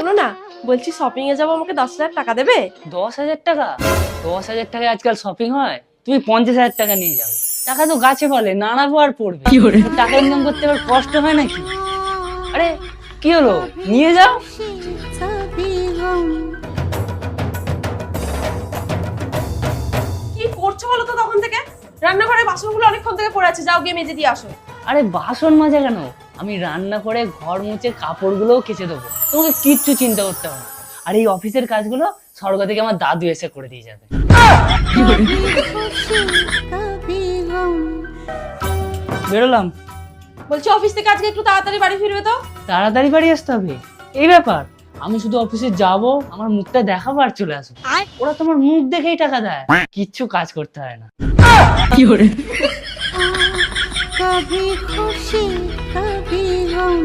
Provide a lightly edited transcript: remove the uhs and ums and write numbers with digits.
শোনো না, বলছি শপিং এ যাবো, আমাকে 10,000 টাকা দেবে? 10,000 টাকা? 10,000 টাকায় আজকাল শপিং হয়? তুমি 50,000 টাকা নিয়ে যাও। টাকা তো গাছে ফলে, নাড়াবো আর পড়বে। টাকা ইনকাম করতে আবার কষ্ট হয় নাকি? আরে কি হলো, নিয়ে যাও। কি করছো বলো তো তখন থেকে? রান্নাঘরে বাসনগুলো অনেকক্ষণ থেকে পড়ে আছে, যাও গিয়ে মেজে দিয়ে আসো। আরে বাসন মাজা কেন, আমি রান্না করে ঘর মুছে কাপড়গুলোও কেচে দেবো, তোমাকে কিচ্ছু চিন্তা করতে হবে না। আর এই অফিসের কাজগুলো স্বর্গ থেকে আমার দাদু এসে করে দিয়ে যাবে। বেরোলাম। বলছি অফিস থেকে আজকে একটু তাড়াতাড়ি বাড়ি ফিরবে তো। তাড়াতাড়ি বাড়ি আসতে হবে, এই ব্যাপার? আমি শুধু অফিসে যাব, আমার মুখটা দেখাবো আর চলে আসবো। ওরা তোমার মুখ দেখেই টাকা দেয়, কিচ্ছু কাজ করতে হয় না। कभी खुशी कभी गम